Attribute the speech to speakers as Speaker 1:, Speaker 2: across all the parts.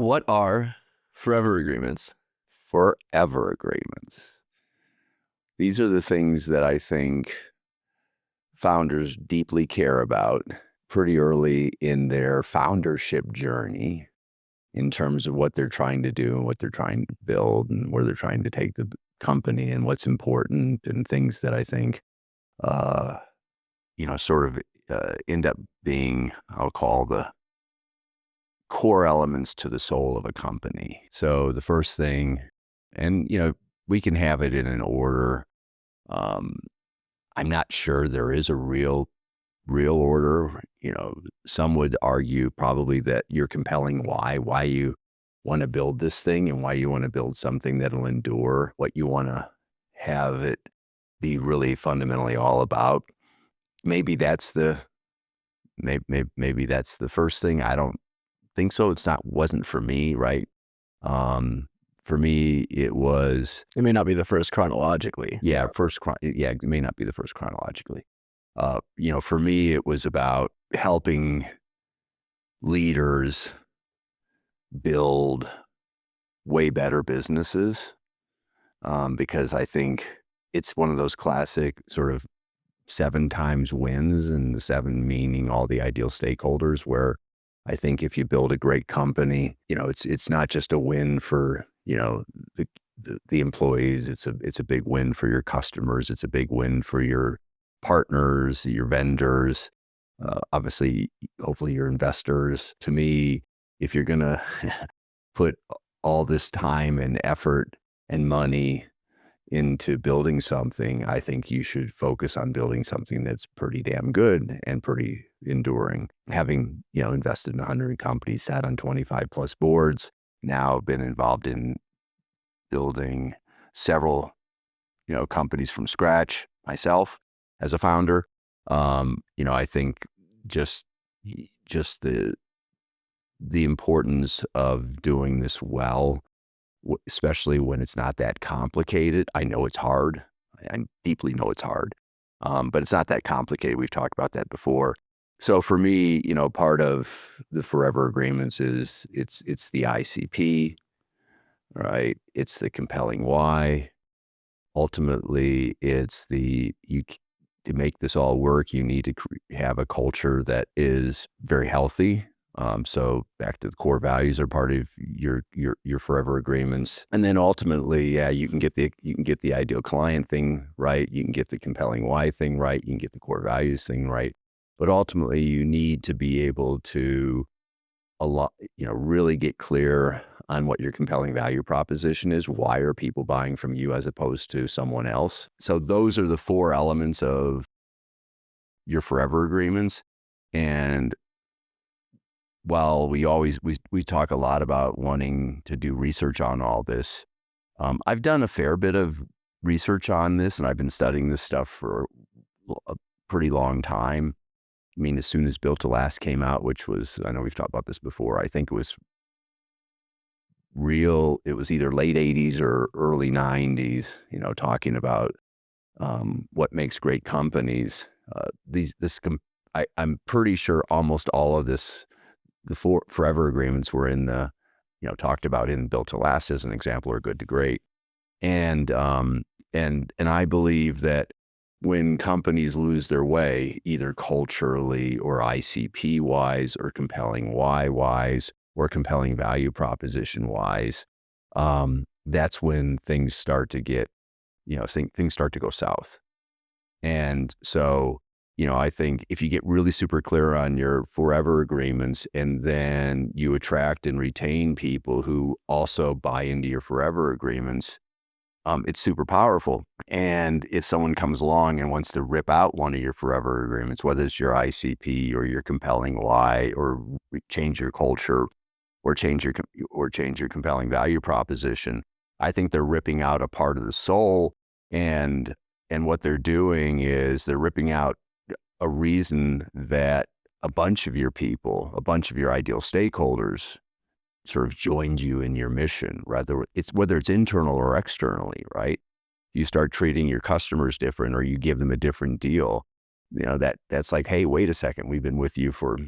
Speaker 1: What are forever agreements?
Speaker 2: Forever agreements. These are the things that I think founders deeply care about pretty early in their foundership journey in terms of what they're trying to do and what they're trying to build and where they're trying to take the company and what's important and things that I think, uh, sort of end up being, I'll call the core elements to the soul of a company. So the first thing, and we can have it in an order. Um, I'm not sure there is a real order. Some would argue probably that you're compelling why you want to build this thing and why you want to build something that'll endure, what you want to have it be really fundamentally all about. Maybe that's the maybe that's the first thing. I don't think so. Wasn't for me, right? For me, it was,
Speaker 1: It may not be the first chronologically.
Speaker 2: it may not be the first chronologically. For me, it was about helping leaders build way better businesses, because I think it's one of those classic sort of 7 times wins, and the 7 meaning all the ideal stakeholders, where I think if you build a great company, it's not just a win for, the employees. It's a big win for your customers. It's a big win for your partners, your vendors, obviously, hopefully your investors. To me, if you're going to put all this time and effort and money into building something, I think you should focus on building something that's pretty damn good and pretty enduring. Having, invested in 100 companies, sat on 25 plus boards, now been involved in building several, companies from scratch myself as a founder. I think just just the importance of doing this well, especially when it's not that complicated. I know it's hard. I deeply know it's hard, but it's not that complicated. We've talked about that before. So for me, part of the forever agreements is it's the ICP, right? It's the compelling why. Ultimately, it's to make this all work, you need to have a culture that is very healthy. So back to the core values are part of your forever agreements. And then ultimately, yeah, you can get the ideal client thing right. You can get the compelling why thing right. You can get the core values thing right. But ultimately, you need to be able to really get clear on what your compelling value proposition is. Why are people buying from you as opposed to someone else? So those are the 4 elements of your forever agreements. And while we talk a lot about wanting to do research on all this, I've done a fair bit of research on this, and I've been studying this stuff for a pretty long time. I mean, as soon as Built to Last came out, which was, I know we've talked about this before, I think it was either late 80s or early 90s, talking about what makes great companies. I'm pretty sure almost all of this, the forever agreements were talked about in Built to Last as an example, or Good to Great. And I believe that when companies lose their way, either culturally or ICP wise or compelling why wise or compelling value proposition wise, that's when things start to get, things start to go south. And so, I think if you get really super clear on your forever agreements, and then you attract and retain people who also buy into your forever agreements, it's super powerful. And if someone comes along and wants to rip out one of your forever agreements, whether it's your ICP or your compelling why, or change your culture, or change your compelling value proposition, I think they're ripping out a part of the soul. And what they're doing is they're ripping out a reason that a bunch of your ideal stakeholders sort of joined you in your mission, whether it's internal or externally, right? You start treating your customers different, or you give them a different deal, that's like, hey, wait a second, we've been with you for,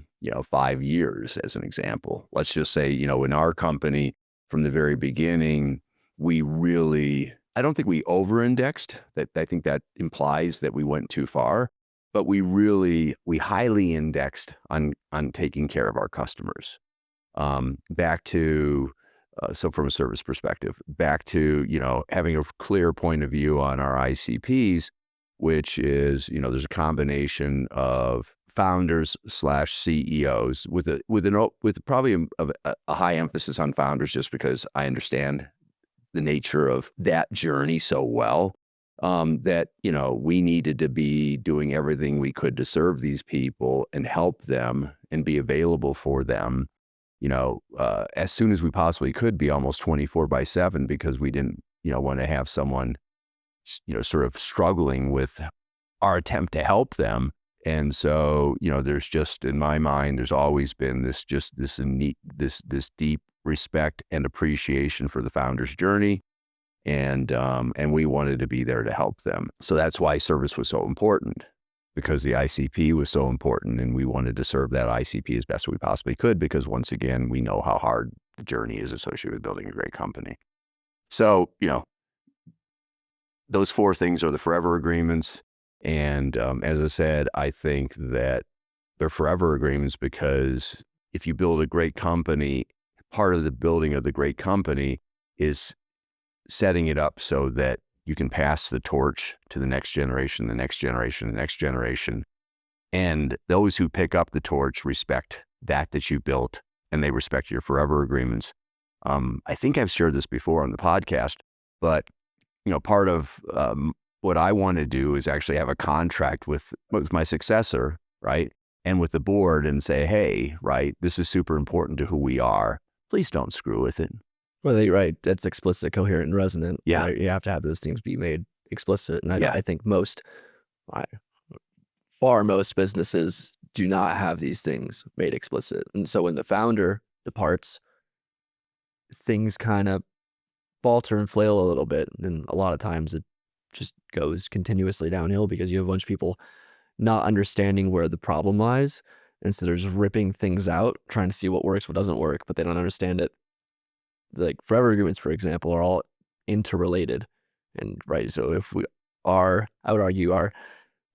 Speaker 2: 5 years as an example. Let's just say, in our company from the very beginning, I don't think we over-indexed. I think that implies that we went too far, but we highly indexed on taking care of our customers. Back to, so from a service perspective, back to, having a clear point of view on our ICPs, which is, there's a combination of founders / CEOs with probably a high emphasis on founders, just because I understand the nature of that journey so well, that, we needed to be doing everything we could to serve these people and help them and be available for them, as soon as we possibly could be, almost 24/7, because we didn't, want to have someone, sort of struggling with our attempt to help them. And so, there's just, in my mind, there's always been this deep respect and appreciation for the founder's journey. And we wanted to be there to help them. So that's why service was so important, because the ICP was so important, and we wanted to serve that ICP as best we possibly could, because once again, we know how hard the journey is associated with building a great company. So, those 4 things are the forever agreements. And as I said, I think that they're forever agreements because if you build a great company, part of the building of the great company is setting it up so that you can pass the torch to the next generation, the next generation, the next generation. And those who pick up the torch respect that you built, and they respect your forever agreements. I think I've shared this before on the podcast, but part of what I want to do is actually have a contract with my successor, right? And with the board, and say, hey, right, this is super important to who we are. Please don't screw with it.
Speaker 1: Well, right. That's explicit, coherent, and resonant.
Speaker 2: Yeah.
Speaker 1: Right? You have to have those things be made explicit. And
Speaker 2: Yeah.
Speaker 1: I think most businesses do not have these things made explicit. And so when the founder departs, things kind of falter and flail a little bit. And a lot of times it just goes continuously downhill, because you have a bunch of people not understanding where the problem lies. And so they're just ripping things out, trying to see what works, what doesn't work, but they don't understand it. Like forever agreements, for example, are all interrelated. And right, so I would argue our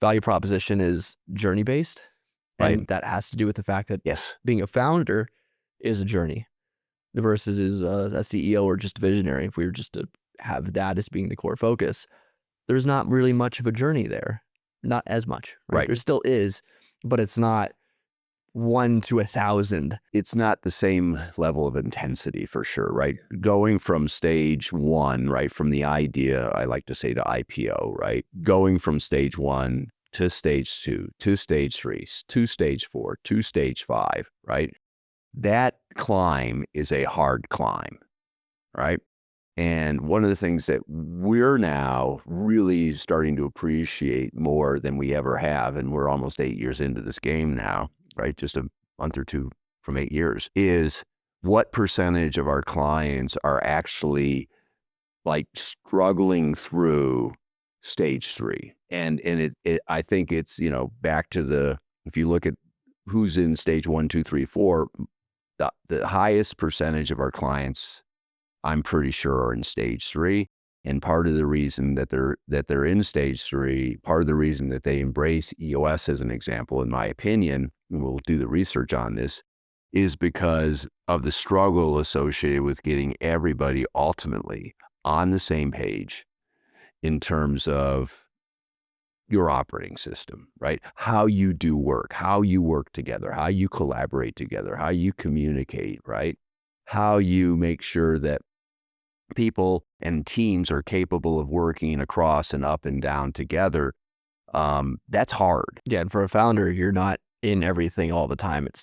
Speaker 1: value proposition is journey based. And
Speaker 2: Right.
Speaker 1: that has to do with the fact that
Speaker 2: Yes.
Speaker 1: being a founder is a journey versus is a CEO or just a visionary. If we were just to have that as being the core focus, there's not really much of a journey there. Not as much, right?
Speaker 2: Right.
Speaker 1: There still is, but it's not 1 to 1,000.
Speaker 2: It's not the same level of intensity, for sure, right? Going from stage 1, right, from the idea, I like to say, to IPO, right? Going from stage 1 to stage 2, to stage 3, to stage 4, to stage 5, right? That climb is a hard climb, right? And one of the things that we're now really starting to appreciate more than we ever have, and we're almost 8 years into this game now, right? Just a month or 2 from 8 years, is what percentage of our clients are actually like struggling through stage 3. And I think it's, back to if you look at who's in stage 1, 2, 3, 4, the highest percentage of our clients, I'm pretty sure, are in stage 3. And part of the reason that they're in stage 3, part of the reason that they embrace EOS as an example, in my opinion, and we'll do the research on this, is because of the struggle associated with getting everybody ultimately on the same page in terms of your operating system, right? How you do work, how you work together, how you collaborate together, how you communicate, right? How you make sure that people and teams are capable of working across and up and down together. That's hard.
Speaker 1: Yeah, and for a founder, you're not in everything all the time at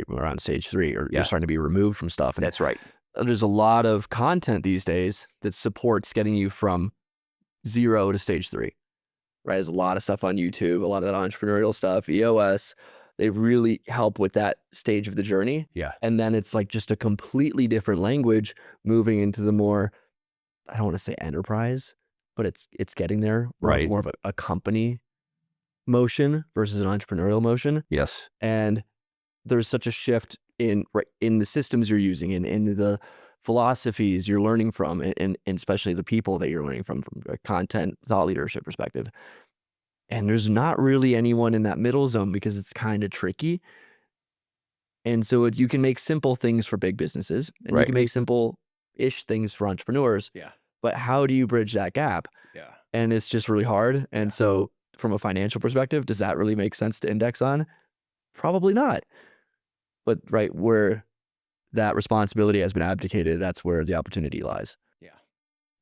Speaker 1: around stage 3, or you're starting to be removed from stuff. And
Speaker 2: That's right.
Speaker 1: there's a lot of content these days that supports getting you from 0 to stage 3. Right, there's a lot of stuff on YouTube, a lot of that entrepreneurial stuff, EOS. They really help with that stage of the journey.
Speaker 2: Yeah.
Speaker 1: And then it's like just a completely different language moving into the more, I don't want to say enterprise, but it's getting there.
Speaker 2: Right.
Speaker 1: More of a company motion versus an entrepreneurial motion.
Speaker 2: Yes.
Speaker 1: And there's such a shift in the systems you're using and in the philosophies you're learning from, and especially the people that you're learning from a content thought leadership perspective. And there's not really anyone in that middle zone because it's kind of tricky. And so you can make simple things for big businesses, and you can make simple-ish things for entrepreneurs.
Speaker 3: Yeah.
Speaker 1: But how do you bridge that gap?
Speaker 3: Yeah.
Speaker 1: And it's just really hard. And so from a financial perspective, does that really make sense to index on? Probably not. But where that responsibility has been abdicated, that's where the opportunity lies.
Speaker 3: Yeah.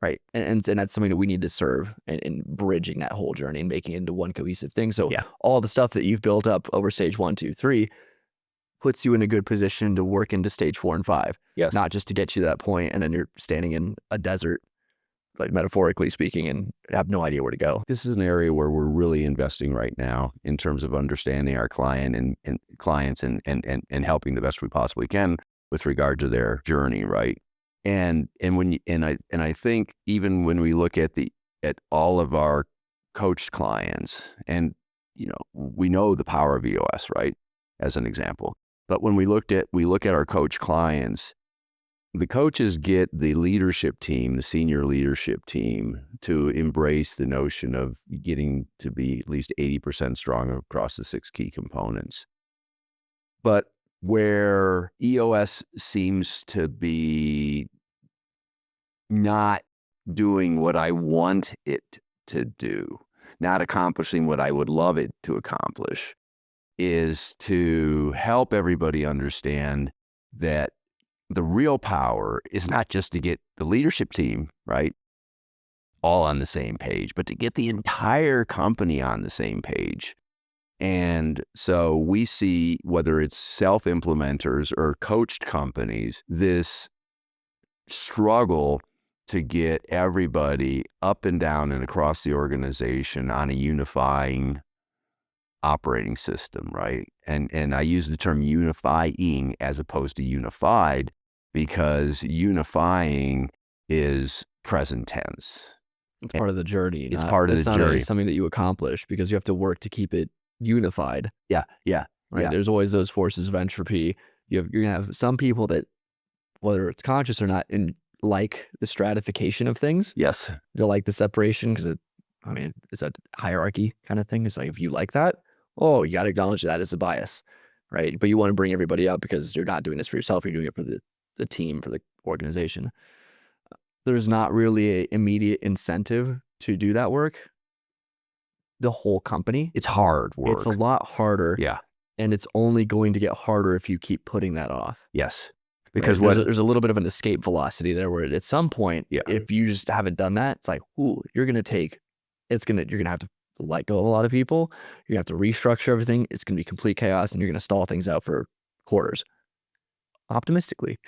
Speaker 1: Right. And that's something that we need to serve in bridging that whole journey and making it into one cohesive thing. So all the stuff that you've built up over stage 1, 2, 3 puts you in a good position to work into stage 4 and 5.
Speaker 2: Yes.
Speaker 1: Not just to get you to that point and then you're standing in a desert, like metaphorically speaking, and have no idea where to go.
Speaker 2: This is an area where we're really investing right now in terms of understanding our client and clients and helping the best we possibly can with regard to their journey, right? And I think even when we look at all of our coached clients, and we know the power of EOS, right, as an example. But when we look at our coach clients, the coaches get the leadership team, the senior leadership team, to embrace the notion of getting to be at least 80% strong across the 6 key components. But where EOS seems to be not doing what I want it to do, not accomplishing what I would love it to accomplish, is to help everybody understand that the real power is not just to get the leadership team, right, all on the same page, but to get the entire company on the same page. And so we see, whether it's self-implementers or coached companies, this struggle to get everybody up and down and across the organization on a unifying operating system, right? And I use the term unifying as opposed to unified, because unifying is present tense.
Speaker 1: It's part of the journey.
Speaker 2: It's part of the journey.
Speaker 1: It's something that you accomplish because you have to work to keep it unified.
Speaker 2: Yeah.
Speaker 1: Right.
Speaker 2: Yeah.
Speaker 1: There's always those forces of entropy. You're gonna have some people that, whether it's conscious or not, like the stratification of things.
Speaker 2: Yes.
Speaker 1: They like the separation because it's a hierarchy kind of thing. It's like, if you like that, you got to acknowledge that as a bias, right? But you want to bring everybody up because you're not doing this for yourself. You're doing it for the team, for the organization. There's not really an immediate incentive to do that work. The whole company.
Speaker 2: It's hard work.
Speaker 1: It's a lot harder.
Speaker 2: Yeah.
Speaker 1: And it's only going to get harder if you keep putting that off.
Speaker 2: Yes. Because
Speaker 1: there's a little bit of an escape velocity there where at some point, if you just haven't done that, it's like, you're going to have to let go of a lot of people. You're going to have to restructure everything. It's going to be complete chaos, and you're going to stall things out for quarters. Optimistically.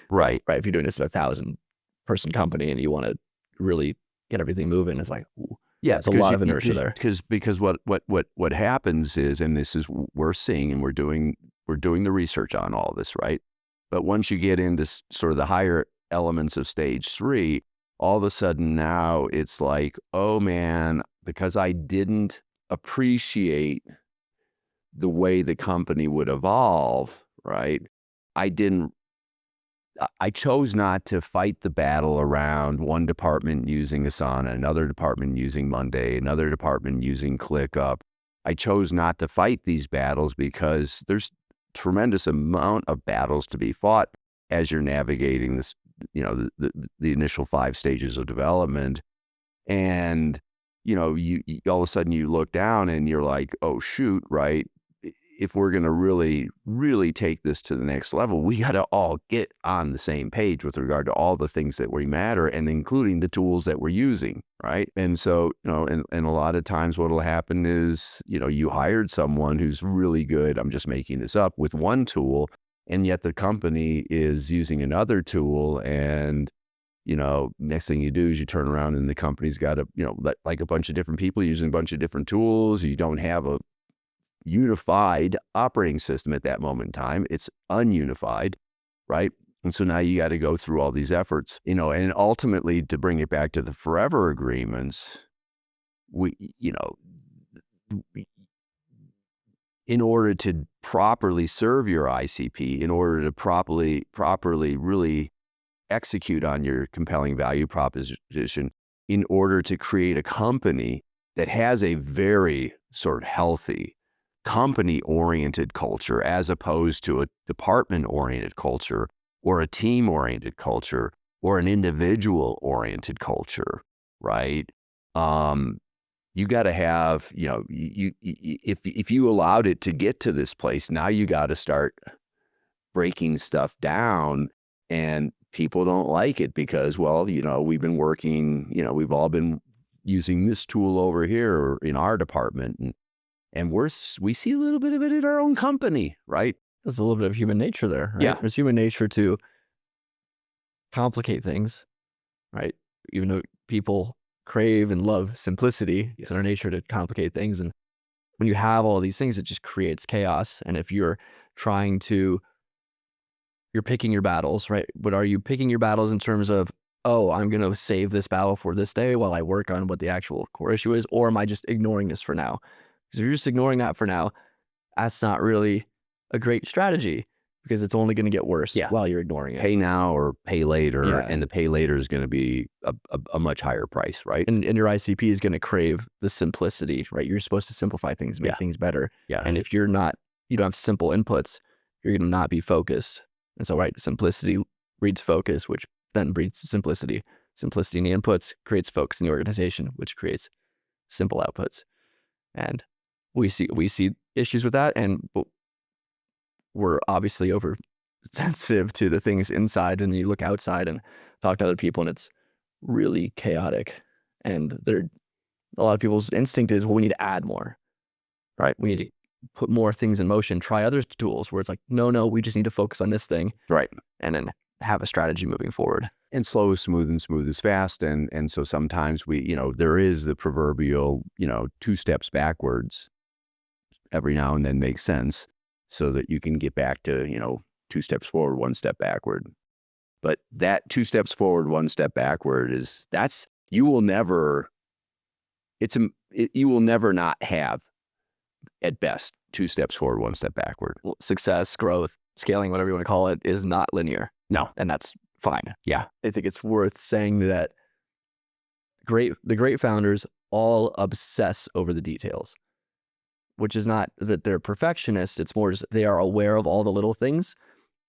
Speaker 2: Right.
Speaker 1: If you're doing this at a 1,000-person company and you want to really get everything moving, it's like, it's a lot of inertia there.
Speaker 2: Because what happens is, and this is we're seeing, and we're doing the research on all this, right? But once you get into sort of the higher elements of stage 3, all of a sudden now it's like, oh man, because I didn't appreciate the way the company would evolve, right? I chose not to fight the battle around one department using Asana, another department using Monday, another department using ClickUp. I chose not to fight these battles because there's tremendous amount of battles to be fought as you're navigating this, the initial 5 stages of development. And, you all of a sudden you look down and you're like, oh shoot, right? If we're going to really, really take this to the next level, we got to all get on the same page with regard to all the things that we matter, and including the tools that we're using, right? And so, and a lot of times what will happen is, you hired someone who's really good, I'm just making this up, with one tool, and yet the company is using another tool, and, next thing you do is you turn around and the company's got like a bunch of different people using a bunch of different tools. You don't have a unified operating system at that moment in time. It's ununified, right? And so now you got to go through all these efforts, and ultimately, to bring it back to the forever agreements, in order to properly serve your ICP, in order to properly really execute on your compelling value proposition, in order to create a company that has a very sort of healthy company-oriented culture as opposed to a department-oriented culture or a team-oriented culture or an individual-oriented culture, right? You got to have, if you allowed it to get to this place, now you got to start breaking stuff down, and people don't like it because, well, we've been working, we've all been using this tool over here in our department, and we see a little bit of it in our own company, right?
Speaker 1: There's a little bit of human nature there, right?
Speaker 2: Yeah.
Speaker 1: There's human nature to complicate things, right? Even though people crave and love simplicity, it's in our nature to complicate things. And when you have all these things, it just creates chaos. And if you're picking your battles, right? But are you picking your battles in terms of, oh, I'm going to save this battle for this day while I work on what the actual core issue is? Or am I just ignoring this for now? Because if you're just ignoring that for now, that's not really a great strategy, because it's only going to get worse while you're ignoring it.
Speaker 2: Pay now or pay later,
Speaker 1: Yeah.
Speaker 2: and the pay later is going to be a much higher price, right?
Speaker 1: And your ICP is going to crave the simplicity, right? You're supposed to simplify things, make things better.
Speaker 2: Yeah.
Speaker 1: And if you don't have simple inputs, you're going to not be focused. And so, right, simplicity breeds focus, which then breeds simplicity. Simplicity in the inputs creates focus in the organization, which creates simple outputs. And we see issues with that, and we're obviously oversensitive to the things inside, and you look outside and talk to other people, and it's really chaotic. And a lot of people's instinct is, well, we need to add more, right? We need to put more things in motion, try other tools where it's like, no, we just need to focus on this thing.
Speaker 2: Right.
Speaker 1: And then have a strategy moving forward.
Speaker 2: And slow is smooth and smooth is fast. And so sometimes there is the proverbial, 2 steps backwards every now and then makes sense, so that you can get back to, 2 steps forward, 1 step backward. But that 2 steps forward, 1 step backward you will never not have, at best, 2 steps forward, 1 step backward.
Speaker 1: Well, success, growth, scaling, whatever you want to call it, is not linear.
Speaker 2: No.
Speaker 1: And that's fine.
Speaker 2: Yeah.
Speaker 1: I think it's worth saying that the great founders all obsess over the details, which is not that they're perfectionists. It's more just they are aware of all the little things,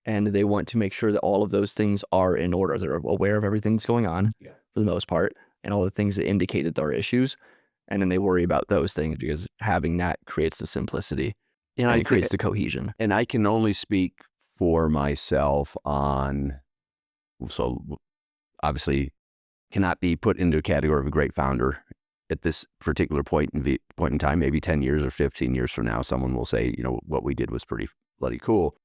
Speaker 1: and they want to make sure that all of those things are in order. They're aware of everything that's going on for the most part, and all the things that indicate that there are issues. And then they worry about those things, because having that creates the simplicity and it creates the cohesion.
Speaker 2: And I can only speak for myself so obviously cannot be put into a category of a great founder at this particular point in time. Maybe 10 years or 15 years from now, someone will say, what we did was pretty bloody cool.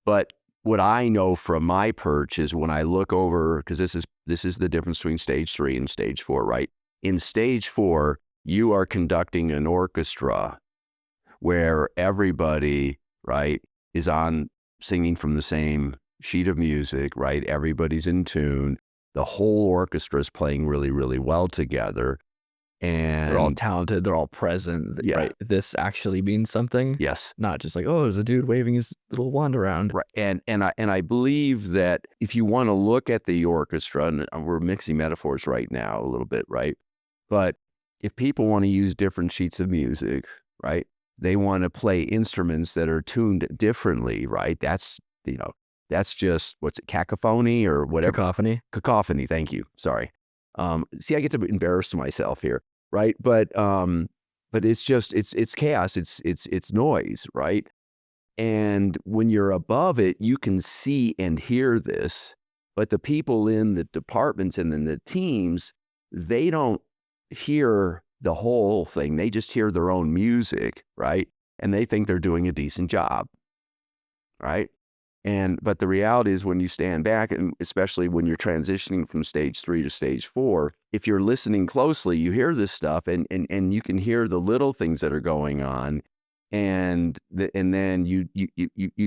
Speaker 2: But what I know from my perch is, when I look over, because this is the difference between stage 3 and stage 4, right? In stage 4, you are conducting an orchestra where everybody, right, is singing from the same sheet of music, right? Everybody's in tune. The whole orchestra is playing really, really well together. And
Speaker 1: they're all talented. They're all present.
Speaker 2: Yeah.
Speaker 1: Right? This actually means something.
Speaker 2: Yes.
Speaker 1: Not just like, oh, there's a dude waving his little wand around.
Speaker 2: Right. And I believe that if you want to look at the orchestra, and we're mixing metaphors right now a little bit, right? But if people want to use different sheets of music, right? They want to play instruments that are tuned differently, right? That's just, what's it, cacophony or whatever? Cacophony. Thank you. Sorry. See, I get to embarrass myself here, right? But it's just, it's chaos. It's noise, right? And when you're above it, you can see and hear this, but the people in the departments and in the teams, they don't hear the whole thing. They just hear their own music, right? And they think they're doing a decent job, right? But the reality is, when you stand back, and especially when you're transitioning from stage 3 to stage 4, if you're listening closely, you hear this stuff, and you can hear the little things that are going on. And then you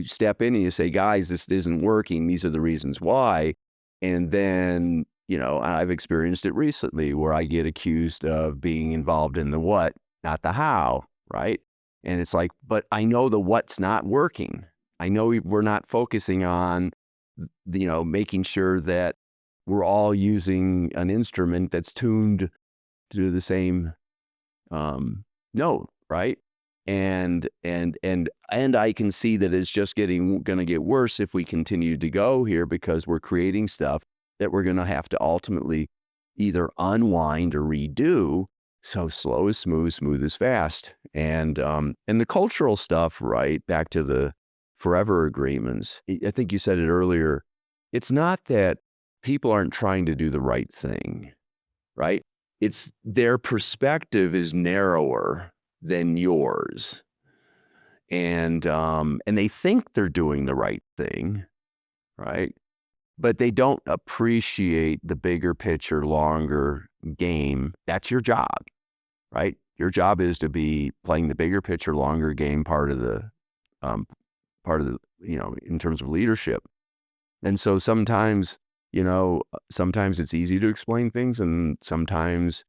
Speaker 2: step in and you say, guys, this isn't working. These are the reasons why. And then, I've experienced it recently where I get accused of being involved in the what, not the how, right? And it's like, but I know the what's not working. I know we're not focusing on, making sure that we're all using an instrument that's tuned to the same note, right? And I can see that it's just going to get worse if we continue to go here, because we're creating stuff that we're going to have to ultimately either unwind or redo. So slow is smooth, smooth is fast. And the cultural stuff, right? Back to the forever agreements. I think you said it earlier. It's not that people aren't trying to do the right thing, right? It's their perspective is narrower than yours. And they think they're doing the right thing, right? But they don't appreciate the bigger picture, longer game. That's your job, right? Your job is to be playing the bigger picture, longer game part of the, in terms of leadership. And so sometimes it's easy to explain things, and sometimes,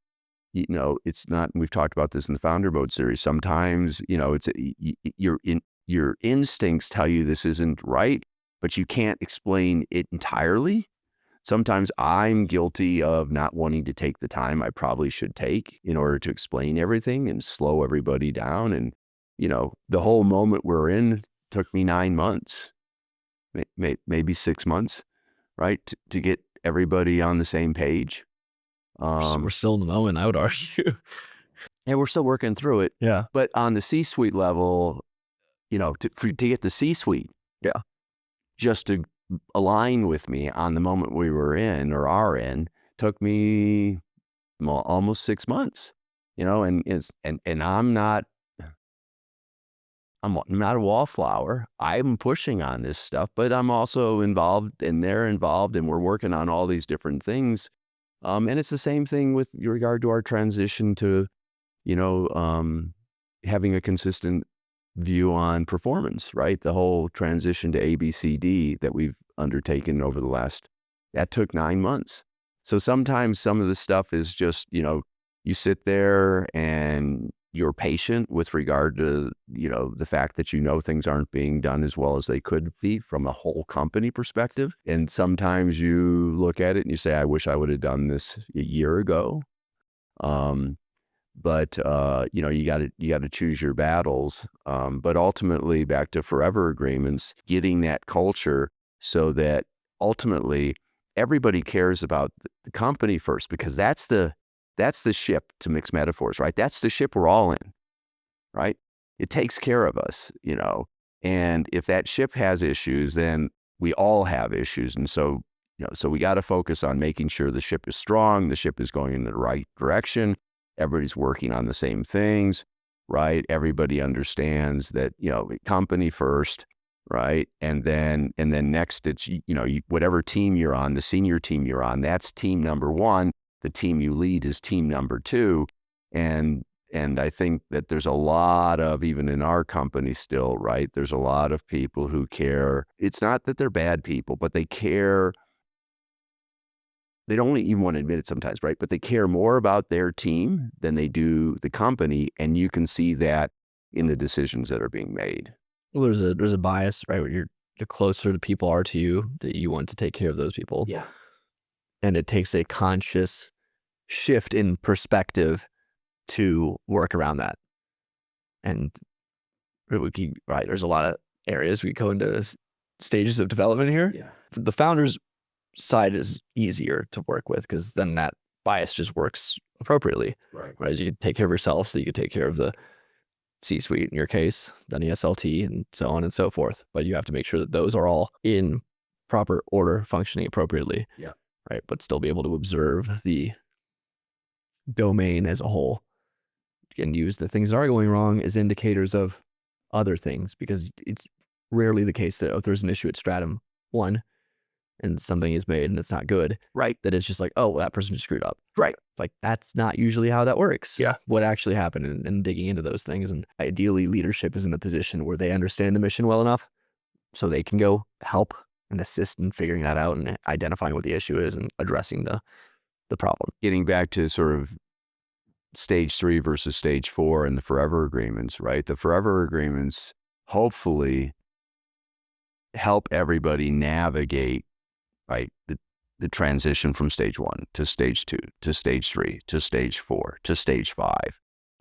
Speaker 2: it's not. We've talked about this in the Founder Mode series. Sometimes, your instincts tell you this isn't right, but you can't explain it entirely. Sometimes I'm guilty of not wanting to take the time I probably should take in order to explain everything and slow everybody down. And, the whole moment we're in took me 9 months, maybe 6 months, right? To get everybody on the same page.
Speaker 1: We're still in the moment, I would argue.
Speaker 2: And we're still working through it.
Speaker 1: Yeah.
Speaker 2: But on the C-suite level, to get the C-suite,
Speaker 1: Yeah.
Speaker 2: just to align with me on the moment we were in or are in, took me almost 6 months, and I'm not a wallflower. I'm pushing on this stuff, but I'm also involved, and they're involved, and we're working on all these different things. And it's the same thing with regard to our transition to, having a consistent view on performance, right? The whole transition to ABCD that we've undertaken over that took 9 months. So sometimes some of the stuff is just, you sit there and you're patient with regard to, the fact that things aren't being done as well as they could be from a whole company perspective. And sometimes you look at it and you say, I wish I would have done this a year ago. But you got to choose your battles. But ultimately, back to forever agreements, getting that culture so that ultimately everybody cares about the company first, because that's the ship, to mix metaphors, right? That's the ship we're all in, right? It takes care of us, and if that ship has issues, then we all have issues. And so, so we got to focus on making sure the ship is strong, the ship is going in the right direction, everybody's working on the same things, right? Everybody understands that, company first, right? And then next it's, whatever team you're on, the senior team you're on, that's team number one. The team you lead is team number two. And I think that there's a lot of, even in our company still, right? There's a lot of people who care. It's not that they're bad people, but they care. They don't even want to admit it sometimes, right? But they care more about their team than they do the company. And you can see that in the decisions that are being made.
Speaker 1: Well, there's a bias, right? Where the closer the people are to you, that you want to take care of those people.
Speaker 2: Yeah.
Speaker 1: And it takes a conscious shift in perspective to work around that. And right, there's a lot of areas we go into stages of development here.
Speaker 2: Yeah.
Speaker 1: The founder's side is easier to work with, because then that bias just works appropriately. Right. You can take care of yourself, so you can take care of the C-suite in your case, then the SLT, and so on and so forth. But you have to make sure that those are all in proper order, functioning appropriately.
Speaker 2: Yeah.
Speaker 1: Right. But still be able to observe the domain as a whole and use the things that are going wrong as indicators of other things, because it's rarely the case that if there's an issue at stratum 1 and something is made and it's not good,
Speaker 2: right,
Speaker 1: that it's just like, oh, well, that person just screwed up.
Speaker 2: Right.
Speaker 1: Like, that's not usually how that works.
Speaker 2: Yeah.
Speaker 1: What actually happened, and digging into those things. And ideally, leadership is in a position where they understand the mission well enough so they can go help and assist in figuring that out and identifying what the issue is and addressing the problem.
Speaker 2: Getting back to sort of stage 3 versus stage 4 and the forever agreements, right? The forever agreements hopefully help everybody navigate, right, the transition from stage 1 to stage 2 to stage 3 to stage 4 to stage 5.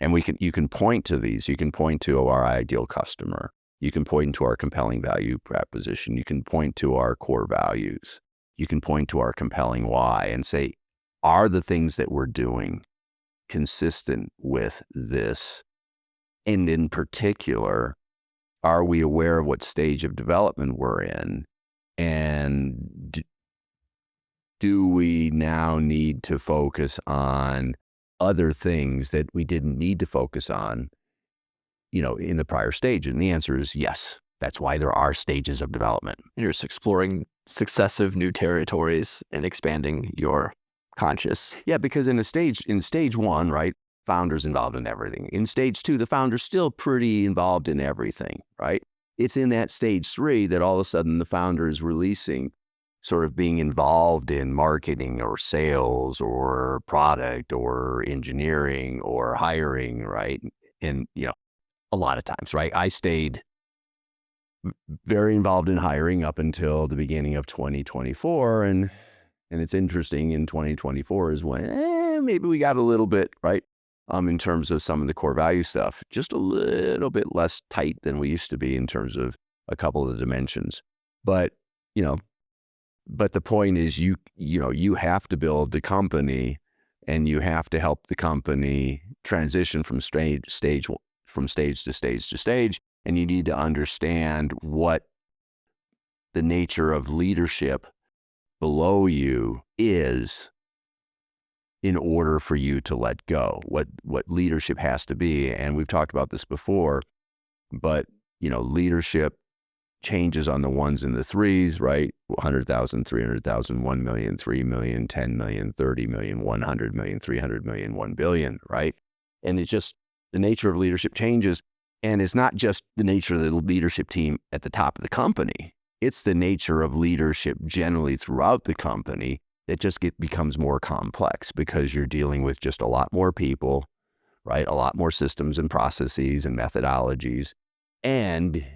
Speaker 2: And you can point to these. You can point to our ideal customer. You can point to our compelling value proposition. You can point to our core values. You can point to our compelling why and say, are the things that we're doing consistent with this? And in particular, are we aware of what stage of development we're in? And do we now need to focus on other things that we didn't need to focus on, in the prior stage? And the answer is yes. That's why there are stages of development.
Speaker 1: You're just exploring successive new territories and expanding your conscious.
Speaker 2: Yeah, because in stage 1, right, founder's involved in everything. In stage 2, the founder's still pretty involved in everything, right? It's in that stage 3 that all of a sudden the founder is releasing, sort of being involved in marketing or sales or product or engineering or hiring, right? And, a lot of times, right? I stayed very involved in hiring up until the beginning of 2024. And it's interesting, in 2024 is when maybe we got a little bit, right? In terms of some of the core value stuff, just a little bit less tight than we used to be in terms of a couple of the dimensions. But, but the point is you have to build the company and you have to help the company transition from stage to stage. And you need to understand what the nature of leadership below you is in order for you to let go, what leadership has to be. And we've talked about this before, but, leadership changes on the 1s and the 3s, right? 100,000, 300,000, 1 million, 3 million, 10 million, 30 million, 100 million, 300 million, 1 billion, right? And it's just the nature of leadership changes. And it's not just the nature of the leadership team at the top of the company. It's the nature of leadership generally throughout the company that just becomes more complex because you're dealing with just a lot more people, right? A lot more systems and processes and methodologies. And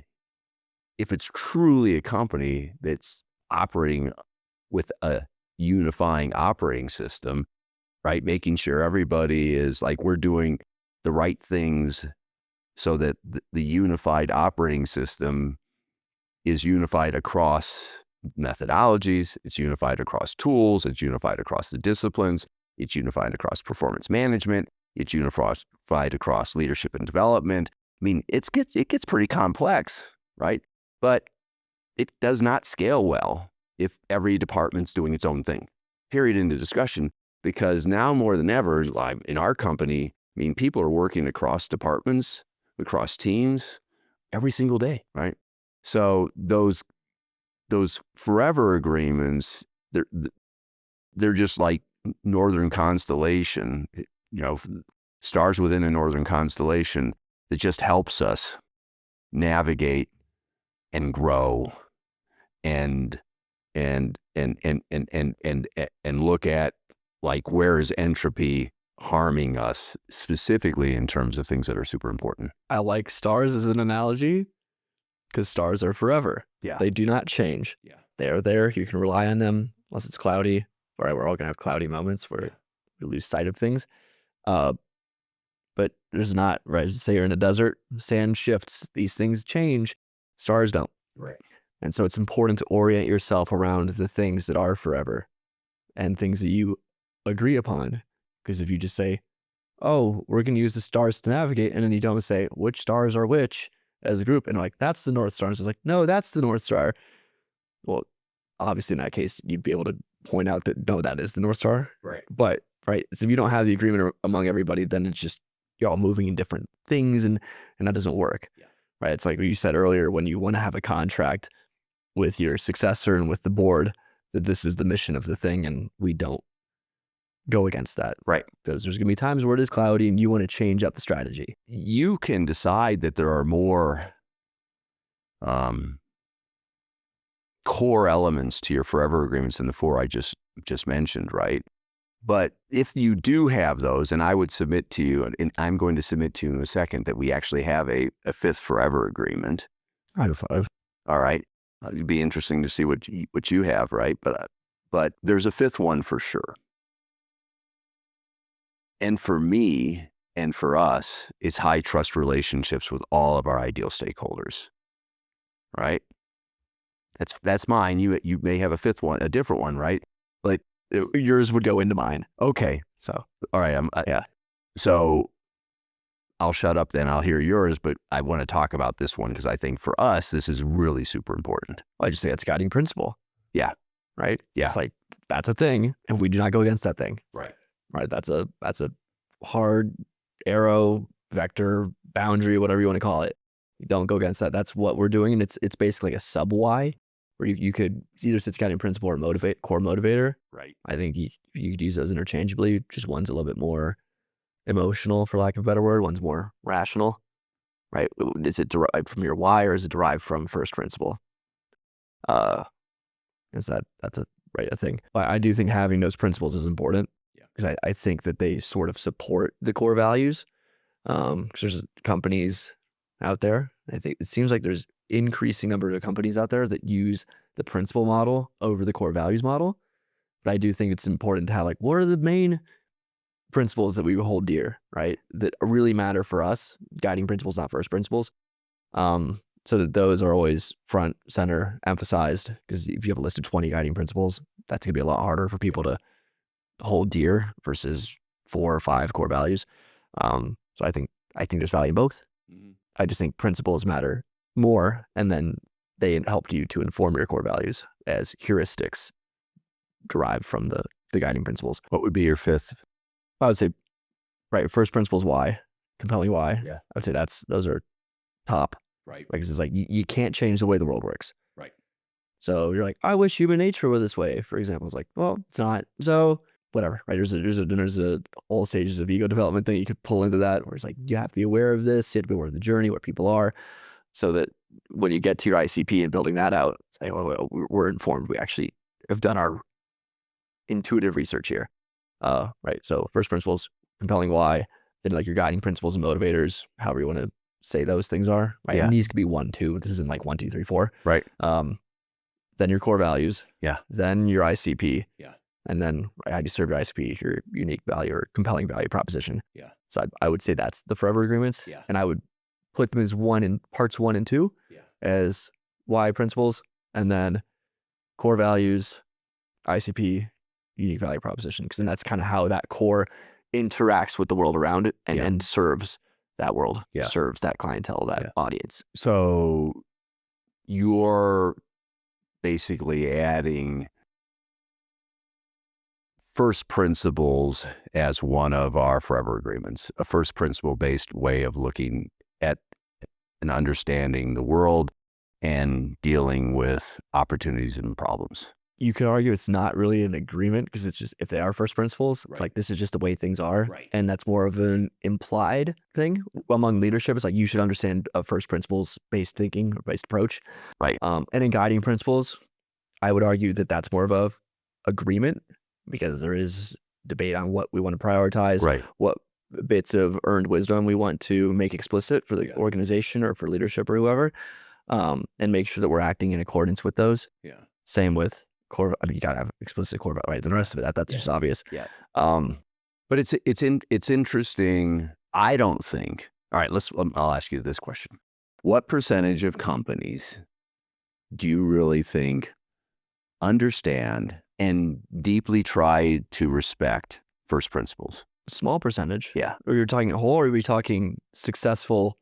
Speaker 2: if it's truly a company that's operating with a unifying operating system, right? Making sure everybody is like, we're doing the right things so that the unified operating system is unified across methodologies, it's unified across tools, it's unified across the disciplines, it's unified across performance management, it's unified across leadership and development. I mean, it gets pretty complex, right? But it does not scale well if every department's doing its own thing, period, in the discussion. Because now more than ever, like in our company, I mean, people are working across departments, across teams every single day, right? So those forever agreements, they're just like northern constellation, stars within a northern constellation that just helps us navigate and grow and look at like, where is entropy harming us specifically in terms of things that are super important.
Speaker 1: I like stars as an analogy because stars are forever.
Speaker 2: Yeah.
Speaker 1: They do not change.
Speaker 2: Yeah.
Speaker 1: They're there. You can rely on them unless it's cloudy. All right, we're all going to have cloudy moments where we lose sight of things. But there's not, right? Say you're in a desert, sand shifts, these things change. Stars don't.
Speaker 2: Right.
Speaker 1: And so it's important to orient yourself around the things that are forever and things that you agree upon. Because if you just say, oh, we're going to use the stars to navigate, and then you don't say which stars are which as a group, and like, that's the North Star. And so it's like, no, that's the North Star. Well, obviously in that case, you'd be able to point out that, no, that is the North Star.
Speaker 2: Right.
Speaker 1: But, right, so if you don't have the agreement among everybody, then it's just, you're all moving in different things, and that doesn't work. Yeah. Right. It's like what you said earlier, when you want to have a contract with your successor and with the board, that this is the mission of the thing, and we don't go against that.
Speaker 2: Right.
Speaker 1: Because there's going to be times where it is cloudy and you want to change up the strategy.
Speaker 2: You can decide that there are more core elements to your forever agreements than the 4 I just mentioned, right? But if you do have those, and I would submit to you, and I'm going to submit to you in a second, that we actually have a fifth forever agreement.
Speaker 1: I have 5.
Speaker 2: All right. It'd be interesting to see what you have, right? But there's a fifth one for sure. And for me and for us, it's high trust relationships with all of our ideal stakeholders, right? That's mine. You may have a fifth one, a different one, right? But
Speaker 1: Yours would go into mine.
Speaker 2: okay.
Speaker 1: So,
Speaker 2: All right.
Speaker 1: yeah.
Speaker 2: So I'll shut up then. I'll hear yours, but I want to talk about this one because I think for us, this is really super important.
Speaker 1: I just say it's a guiding principle.
Speaker 2: Yeah.
Speaker 1: Right?
Speaker 2: Yeah.
Speaker 1: It's like, that's a thing, and we do not go against that thing.
Speaker 2: Right.
Speaker 1: Right? That's a hard arrow, vector, boundary, whatever you want to call it. You don't go against that. That's what we're doing, and it's basically a sub why, where you could either say it's guiding principle or core motivator.
Speaker 2: Right.
Speaker 1: I think you could use those interchangeably. Just one's a little bit more emotional, for lack of a better word. One's more rational, right? Is it derived from your why, or is it derived from first principle? That's a thing. But I do think having those principles is important, because I think that they sort of support the core values. Because there's companies out there, I think it seems like there's increasing number of companies out there that use the principle model over the core values model. But I do think it's important to have, like, what are the main principles that we hold dear, right? That really matter for us, guiding principles, not first principles. So that those are always front, center, emphasized, because if you have a list of 20 guiding principles, that's gonna be a lot harder for people to hold dear versus 4 or 5 core values. So I think there's value in both.
Speaker 2: Mm-hmm.
Speaker 1: I just think principles matter more, and then they help you to inform your core values as heuristics derived from the guiding principles.
Speaker 2: What would be your fifth?
Speaker 1: I would say, right, first principles why, compelling why.
Speaker 2: Yeah.
Speaker 1: I would say those are top.
Speaker 2: Right.
Speaker 1: Like, it's like you can't change the way the world works.
Speaker 2: Right.
Speaker 1: So you're like, I wish human nature were this way, for example. It's like, well, it's not. So whatever, right? There's a all stages of ego development thing you could pull into that, where it's like, you have to be aware of this, you have to be aware of the journey, what people are, so that when you get to your ICP and building that out, say, well, we're informed. We actually have done our intuitive research here. Right. So first principles, compelling why, then like your guiding principles and motivators, however you want to say those things are, right?
Speaker 2: Yeah.
Speaker 1: And these could be 1, 2. This isn't like 1, 2, 3, 4.
Speaker 2: Right.
Speaker 1: Then your core values.
Speaker 2: Yeah.
Speaker 1: Then your ICP.
Speaker 2: Yeah.
Speaker 1: And then how do you serve your ICP, your unique value or compelling value proposition.
Speaker 2: Yeah.
Speaker 1: So I would say that's the forever agreements.
Speaker 2: Yeah.
Speaker 1: And I would put them as parts 1 and 2 as why principles, and then core values, ICP, unique value proposition, because then that's kind of how that core interacts with the world around it and serves that world, serves that clientele, that audience.
Speaker 2: So you're basically adding first principles as one of our forever agreements, a first principle based way of looking at and understanding the world and dealing with opportunities and problems.
Speaker 1: You could argue it's not really an agreement, because it's just, if they are first principles, it's like, this is just the way things are.
Speaker 2: Right.
Speaker 1: And that's more of an implied thing among leadership. It's like, you should understand a first principles based thinking or based approach.
Speaker 2: Right.
Speaker 1: And in guiding principles, I would argue that that's more of a agreement, because there is debate on what we want to prioritize,
Speaker 2: Right.
Speaker 1: what bits of earned wisdom we want to make explicit for the organization or for leadership or whoever, and make sure that we're acting in accordance with those.
Speaker 2: Yeah.
Speaker 1: Same with core. I mean, you gotta have explicit core values, and the rest of it, that's just obvious.
Speaker 2: Yeah. But it's interesting. I don't think. All right. I'll ask you this question: what percentage of companies do you really think understand and deeply try to respect first principles?
Speaker 1: Small percentage.
Speaker 2: Yeah.
Speaker 1: Or you're talking whole, or are we talking successful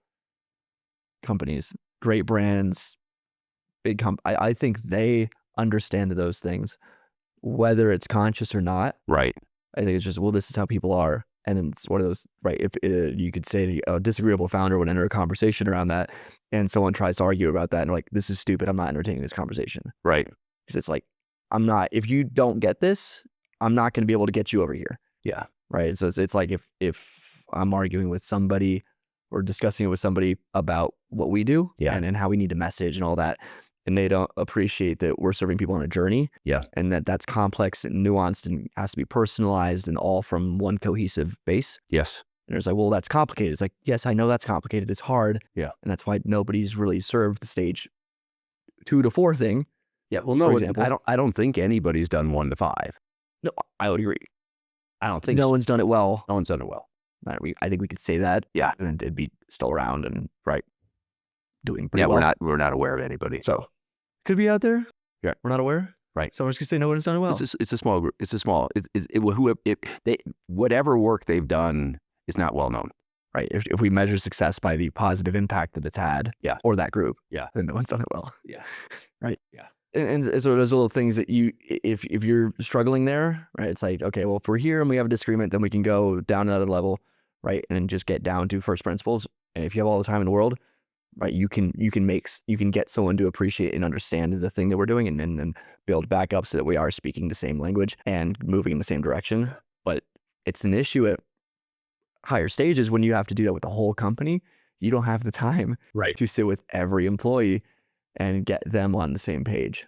Speaker 1: companies, great brands, big I think they understand those things, whether it's conscious or not.
Speaker 2: Right.
Speaker 1: I think it's just, well, this is how people are. And it's one of those, right? If you could say a disagreeable founder would enter a conversation around that, and someone tries to argue about that, and like, this is stupid, I'm not entertaining this conversation.
Speaker 2: Right.
Speaker 1: Because it's like, if you don't get this, I'm not going to be able to get you over here.
Speaker 2: Yeah.
Speaker 1: Right. So it's like, if I'm arguing with somebody or discussing it with somebody about what we do and how we need to message and all that, and they don't appreciate that we're serving people on a journey.
Speaker 2: Yeah.
Speaker 1: And that's complex and nuanced and has to be personalized and all from one cohesive base.
Speaker 2: Yes.
Speaker 1: And it's like, well, that's complicated. It's like, yes, I know that's complicated. It's hard.
Speaker 2: Yeah.
Speaker 1: And that's why nobody's really served the stage 2 to 4 thing.
Speaker 2: Yeah. Well,
Speaker 1: For
Speaker 2: no,
Speaker 1: example.
Speaker 2: I don't think anybody's done 1 to 5.
Speaker 1: No, I would agree.
Speaker 2: I don't think
Speaker 1: No
Speaker 2: so.
Speaker 1: one's done it well.
Speaker 2: No one's done it well.
Speaker 1: I think we could say that.
Speaker 2: Yeah.
Speaker 1: And it'd be still around and doing pretty
Speaker 2: Yeah,
Speaker 1: well.
Speaker 2: we're not aware of anybody.
Speaker 1: So could be out there.
Speaker 2: Yeah.
Speaker 1: We're not aware.
Speaker 2: Right.
Speaker 1: Someone's gonna say no one's done it well.
Speaker 2: It's a small group. It's a small. Whatever work they've done is not well known.
Speaker 1: Right. If we measure success by the positive impact that it's had,
Speaker 2: Yeah.
Speaker 1: or that group,
Speaker 2: Yeah.
Speaker 1: then no one's done it well.
Speaker 2: Yeah.
Speaker 1: Right.
Speaker 2: Yeah.
Speaker 1: And so those little things that if you're struggling there, right? It's like, okay, well, if we're here and we have a disagreement, then we can go down another level, right? And just get down to first principles. And if you have all the time in the world, right, you can get someone to appreciate and understand the thing that we're doing, and then build back up so that we are speaking the same language and moving in the same direction. But it's an issue at higher stages when you have to do that with the whole company. You don't have the time to sit with every employee and get them on the same page,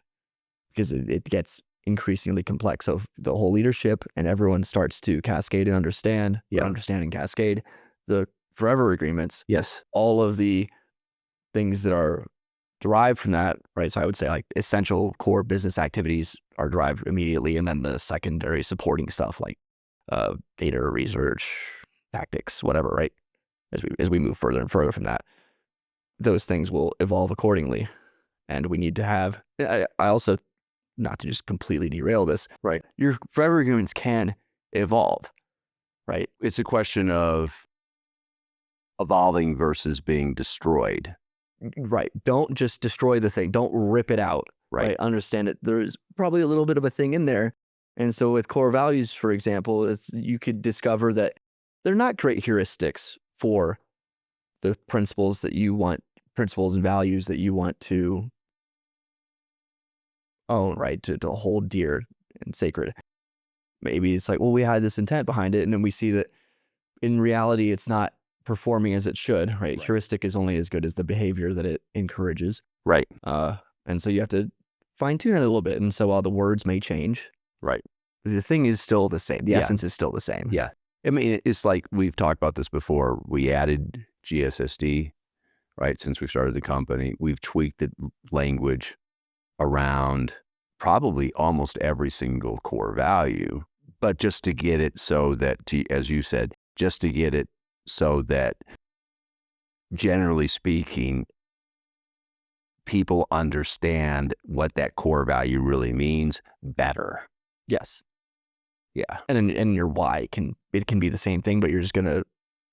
Speaker 1: because it gets increasingly complex. So the whole leadership and everyone starts to cascade and understand, understand and cascade the forever agreements.
Speaker 2: Yes.
Speaker 1: All of the things that are derived from that, right? So I would say like essential core business activities are derived immediately, and then the secondary supporting stuff like data research, tactics, whatever, right? As we move further and further from that, those things will evolve accordingly. And we need to have, I also, not to just completely derail this,
Speaker 2: Right.
Speaker 1: Your forever agreements can evolve, right?
Speaker 2: It's a question of evolving versus being destroyed.
Speaker 1: Right. Don't just destroy the thing. Don't rip it out.
Speaker 2: Right.
Speaker 1: Understand it. There's probably a little bit of a thing in there. And so with core values, for example, you could discover that they're not great heuristics for the principles and values that you want to own, right? To hold dear and sacred. Maybe it's like, well, we had this intent behind it, and then we see that in reality, it's not performing as it should, right? Heuristic is only as good as the behavior that it encourages.
Speaker 2: Right.
Speaker 1: And so you have to fine tune it a little bit. And so while the words may change,
Speaker 2: Right.
Speaker 1: the thing is still the same. The essence is still the same.
Speaker 2: Yeah. I mean, it's like we've talked about this before. We added GSSD, right? Since we started the company, we've tweaked the language around probably almost every single core value, but just to get it so that, as you said, just to get it so that, generally speaking, people understand what that core value really means better.
Speaker 1: Yes.
Speaker 2: Yeah.
Speaker 1: And your why can be the same thing, but you're just gonna,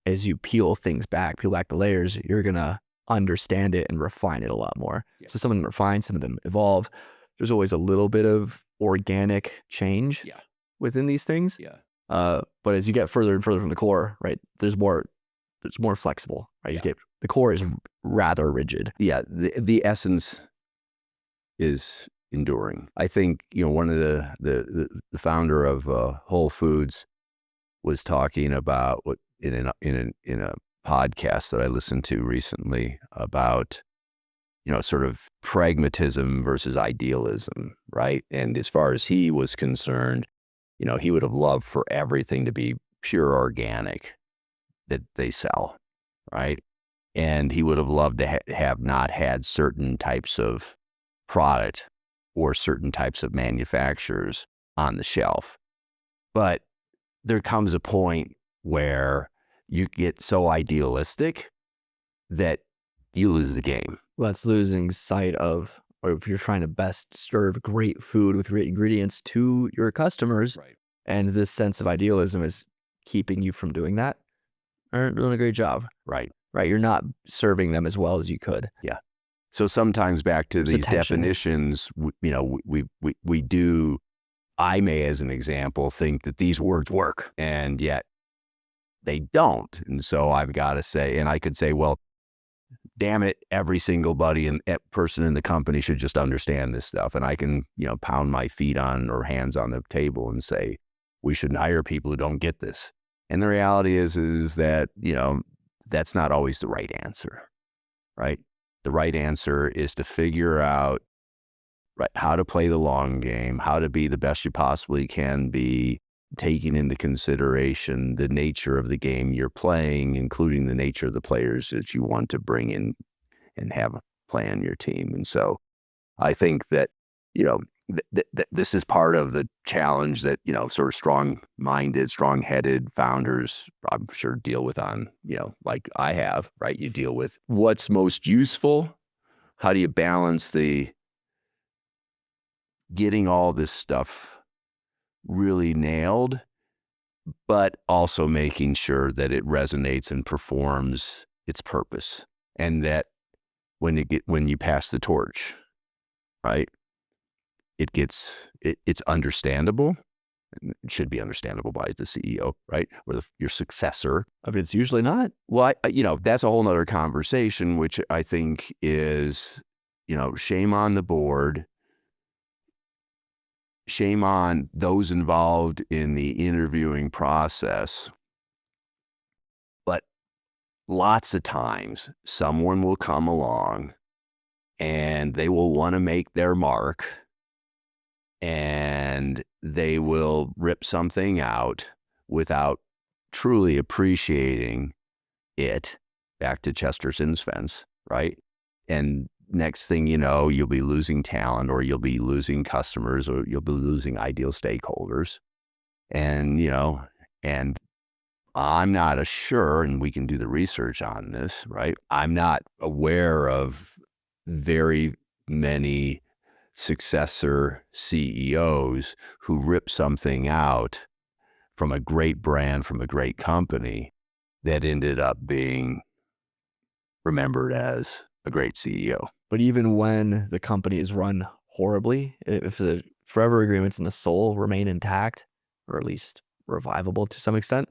Speaker 1: as you peel back the layers, you're gonna understand it and refine it a lot more. Yeah. So some of them refine, some of them evolve. There's always a little bit of organic change within these things.
Speaker 2: Yeah.
Speaker 1: But as you get further and further from the core, right, there's more flexible, right? The core is rather rigid.
Speaker 2: Yeah. The essence is enduring. I think, one of the founder of Whole Foods was talking about what in a podcast that I listened to recently about, sort of pragmatism versus idealism, right? And as far as he was concerned, he would have loved for everything to be pure organic that they sell, right? And he would have loved to have not had certain types of product or certain types of manufacturers on the shelf. But there comes a point where you get so idealistic that you lose the game.
Speaker 1: Well, that's losing sight of, or if you're trying to best serve great food with great ingredients to your customers,
Speaker 2: Right.
Speaker 1: And this sense of idealism is keeping you from doing that, aren't doing a great job.
Speaker 2: Right.
Speaker 1: Right. You're not serving them as well as you could.
Speaker 2: Yeah. So sometimes back to these definitions, we do, I may, as an example, think that these words work, and yet they don't. And so I've got to say, and I could say, well, damn it, every single person in the company should just understand this stuff. And I can, pound my feet on or hands on the table and say, we shouldn't hire people who don't get this. And the reality is that, that's not always the right answer, right? The right answer is to figure out right? How to play the long game, how to be the best you possibly can be, taking into consideration the nature of the game you're playing, including the nature of the players that you want to bring in and have play on your team. And so I think that, this is part of the challenge that, sort of strong-minded, strong-headed founders, I'm sure, deal with on, like I have, right? You deal with what's most useful. How do you balance the getting all this stuff really nailed, but also making sure that it resonates and performs its purpose, and that when you pass the torch, right, it's understandable. It should be understandable by the CEO, right, or your successor.
Speaker 1: I mean, it's usually not.
Speaker 2: Well, that's a whole nother conversation, which I think is, shame on the board, shame on those involved in the interviewing process. But lots of times someone will come along and they will want to make their mark, and they will rip something out without truly appreciating it. Back to Chesterton's fence, right? And next thing you know, you'll be losing talent, or you'll be losing customers, or you'll be losing ideal stakeholders. And, and I'm not sure, and we can do the research on this, right? I'm not aware of very many successor CEOs who rip something out from a great brand, from a great company, that ended up being remembered as a great CEO.
Speaker 1: But even when the company is run horribly, if the forever agreements and the soul remain intact, or at least revivable to some extent,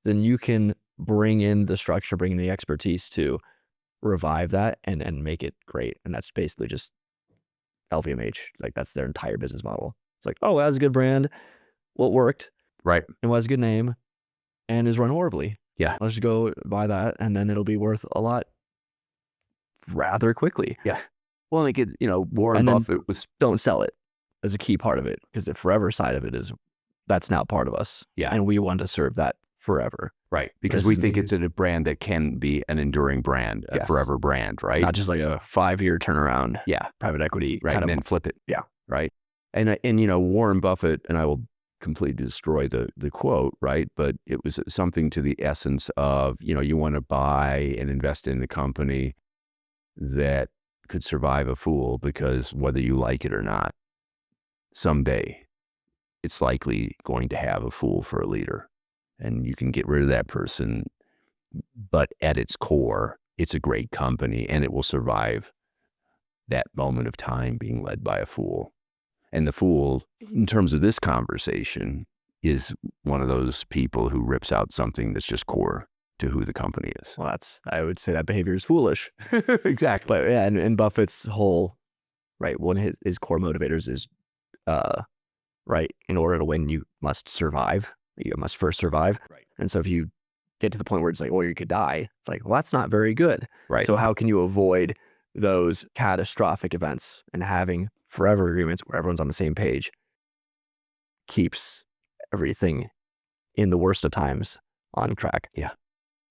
Speaker 1: then you can bring in the structure, bring in the expertise to revive that and make it great. And that's basically just LVMH. Like, that's their entire business model. It's like, oh, it has a good brand. Well, it worked.
Speaker 2: Right.
Speaker 1: It has a good name and is run horribly.
Speaker 2: Yeah.
Speaker 1: Let's just go buy that, and then it'll be worth a lot rather quickly.
Speaker 2: Yeah. Well, like, Warren
Speaker 1: And then
Speaker 2: Buffett was,
Speaker 1: don't sell it as a key part of it, because the forever side of it is that's now part of us.
Speaker 2: Yeah.
Speaker 1: And we want to serve that forever.
Speaker 2: right, because we think it's a brand that can be an enduring brand, a
Speaker 1: Yes.
Speaker 2: forever brand, right?
Speaker 1: Not just like a 5-year turnaround,
Speaker 2: Yeah.
Speaker 1: private equity
Speaker 2: Right.
Speaker 1: kind
Speaker 2: And
Speaker 1: of.
Speaker 2: then flip it.
Speaker 1: Yeah.
Speaker 2: Right. And Warren Buffett, and I will completely destroy the quote, right? But it was something to the essence of, you want to buy and invest in a company that could survive a fool, because whether you like it or not, someday it's likely going to have a fool for a leader, and you can get rid of that person. But at its core, it's a great company, and it will survive that moment of time being led by a fool. And the fool, in terms of this conversation, is one of those people who rips out something that's just core to who the company is.
Speaker 1: Well, I would say that behavior is foolish.
Speaker 2: Exactly.
Speaker 1: But yeah, and Buffett's whole, right, one of his core motivators is, right, in order to win, you must survive. You must first survive.
Speaker 2: Right.
Speaker 1: And so if you get to the point where it's like, oh, you could die, it's like, well, that's not very good.
Speaker 2: Right.
Speaker 1: So how can you avoid those catastrophic events? And having forever agreements where everyone's on the same page keeps everything in the worst of times on track.
Speaker 2: Yeah.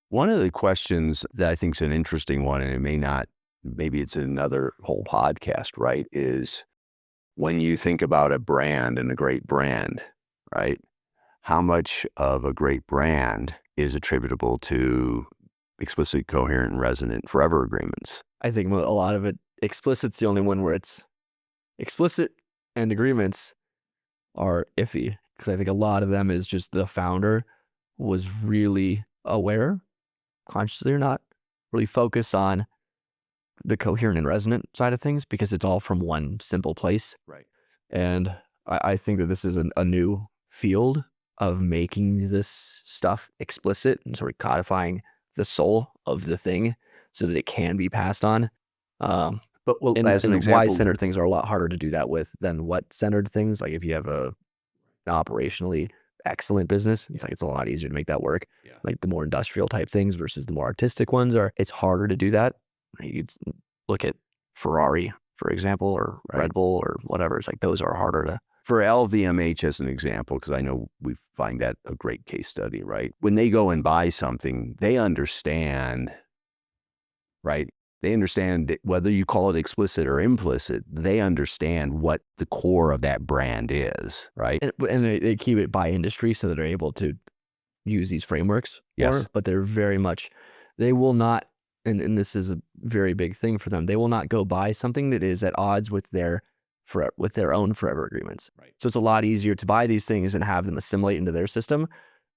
Speaker 2: One of the questions that I think is an interesting one, and maybe it's another whole podcast, right, is when you think about a brand and a great brand, right, how much of a great brand is attributable to explicit, coherent, and resonant forever agreements?
Speaker 1: I think a lot of it, explicit's the only one where it's explicit, and agreements are iffy, because I think a lot of them is just the founder was really aware, consciously or not, really focused on the coherent and resonant side of things, because it's all from one simple place.
Speaker 2: Right.
Speaker 1: And I think that this is a new field of making this stuff explicit and sort of codifying the soul of the thing so that it can be passed on.
Speaker 2: But as an
Speaker 1: and
Speaker 2: example,
Speaker 1: why-centered things are a lot harder to do that with than what-centered things. Like if you have an operationally excellent business, it's like it's a lot easier to make that work.
Speaker 2: Yeah.
Speaker 1: Like the more industrial type things versus the more artistic ones it's harder to do that. You could look at Ferrari for example, or
Speaker 2: Right.
Speaker 1: Red Bull or whatever. It's like those are harder to.
Speaker 2: For LVMH as an example, because I know we find that a great case study, right? When they go and buy something, they understand, right? They understand whether you call it explicit or implicit, they understand what the core of that brand is, right?
Speaker 1: And they keep it by industry so that they're able to use these frameworks
Speaker 2: Yes.
Speaker 1: more, but they're very much, they will not, and this is a very big thing for them, they will not go buy something that is at odds with their own forever agreements.
Speaker 2: Right.
Speaker 1: So it's a lot easier to buy these things and have them assimilate into their system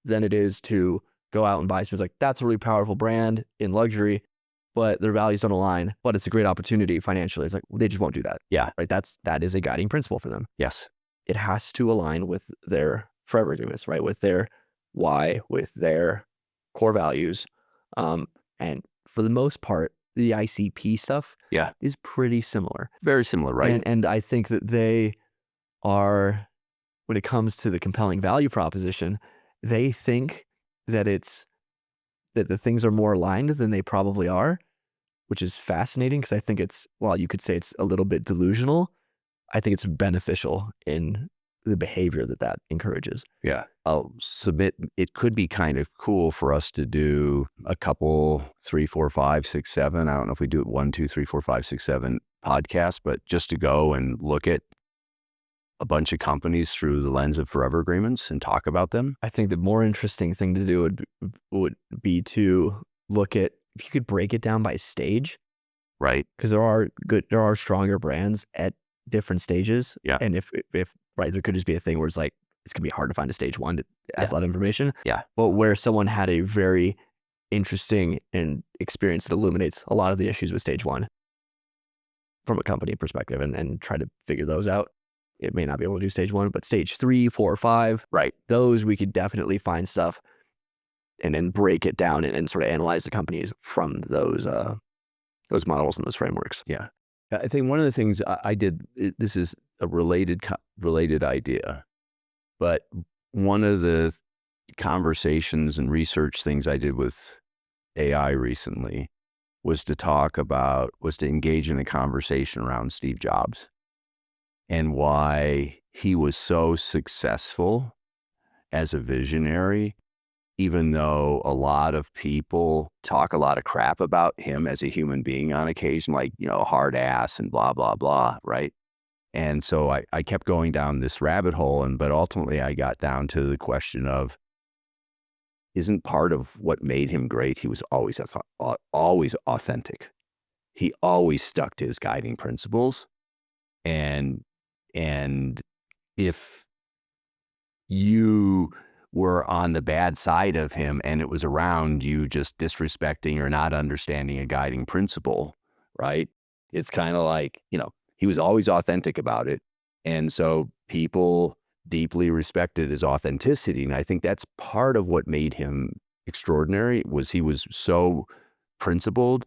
Speaker 1: than it is to go out and buy something like that's a really powerful brand in luxury, but their values don't align, but it's a great opportunity financially. It's like, well, they just won't do that.
Speaker 2: Yeah.
Speaker 1: Right. That is a guiding principle for them.
Speaker 2: Yes.
Speaker 1: It has to align with their forever agreements, right? With their why, with their core values. And for the most part, the ICP stuff
Speaker 2: Yeah.
Speaker 1: is pretty similar.
Speaker 2: Very similar, right?
Speaker 1: And I think that they are, when it comes to the compelling value proposition, they think that that the things are more aligned than they probably are, which is fascinating because I think it's, while you could say it's a little bit delusional, I think it's beneficial in the behavior that encourages.
Speaker 2: Yeah. I'll submit, it could be kind of cool for us to do a couple, 3, 4, 5, 6, 7. I don't know if we do it 1, 2, 3, 4, 5, 6, 7 podcasts, but just to go and look at a bunch of companies through the lens of forever agreements and talk about them.
Speaker 1: I think the more interesting thing to do would be to look at, if you could break it down by stage,
Speaker 2: right?
Speaker 1: Because there are stronger brands at different stages.
Speaker 2: Yeah.
Speaker 1: And if right, there could just be a thing where it's like, it's gonna be hard to find a stage one that has a lot of information.
Speaker 2: Yeah.
Speaker 1: But where someone had a very interesting and experience that illuminates a lot of the issues with stage one from a company perspective and try to figure those out. It may not be able to do stage one, but stage 3, 4, 5,
Speaker 2: right?
Speaker 1: Those we could definitely find stuff and then break it down and sort of analyze the companies from those models and those frameworks.
Speaker 2: Yeah. I think one of the things I did, this is a related idea, but one of the conversations and research things I did with AI recently was to engage in a conversation around Steve Jobs and why he was so successful as a visionary, even though a lot of people talk a lot of crap about him as a human being on occasion, like, hard ass and blah, blah, blah, right? And so I kept going down this rabbit hole, but ultimately I got down to the question of, isn't part of what made him great, he was always authentic. He always stuck to his guiding principles. And if you were on the bad side of him and it was around you just disrespecting or not understanding a guiding principle, right? It's kind of like, he was always authentic about it. And so people deeply respected his authenticity. And I think that's part of what made him extraordinary, was he was so principled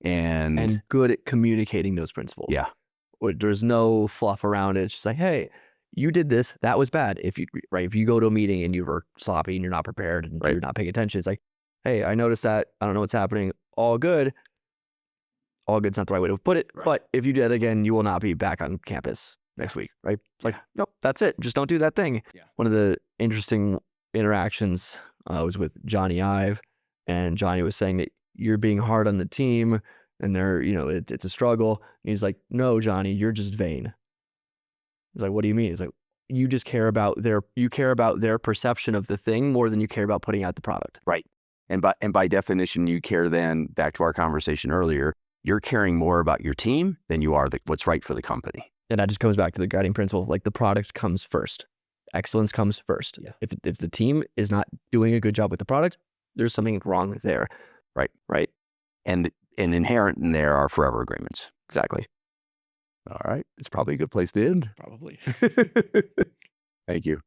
Speaker 2: and
Speaker 1: good at communicating those principles.
Speaker 2: Yeah.
Speaker 1: There's no fluff around it. It's just like, hey, you did this, that was bad. If you go to a meeting and you were sloppy and you're not prepared and you're not paying attention, it's like, hey, I noticed that, I don't know what's happening. All good. All good's not the right way to put it, but if you do that again, you will not be back on campus next week, right? It's like, nope, that's it. Just don't do that thing.
Speaker 2: Yeah.
Speaker 1: One of the interesting interactions was with Johnny Ive, and Johnny was saying that you're being hard on the team and it's a struggle. And he's like, no, Johnny, you're just vain. He's like, what do you mean? He's like, you just care about their perception of the thing more than you care about putting out the product.
Speaker 2: Right. And by definition, you care then, back to our conversation earlier, you're caring more about your team than you are what's right for the company.
Speaker 1: And that just comes back to the guiding principle, like the product comes first. Excellence comes first.
Speaker 2: Yeah.
Speaker 1: If the team is not doing a good job with the product, there's something wrong there. Right.
Speaker 2: And inherent in there are forever agreements.
Speaker 1: Exactly.
Speaker 2: All right. It's probably a good place to end.
Speaker 1: Probably.
Speaker 2: Thank you.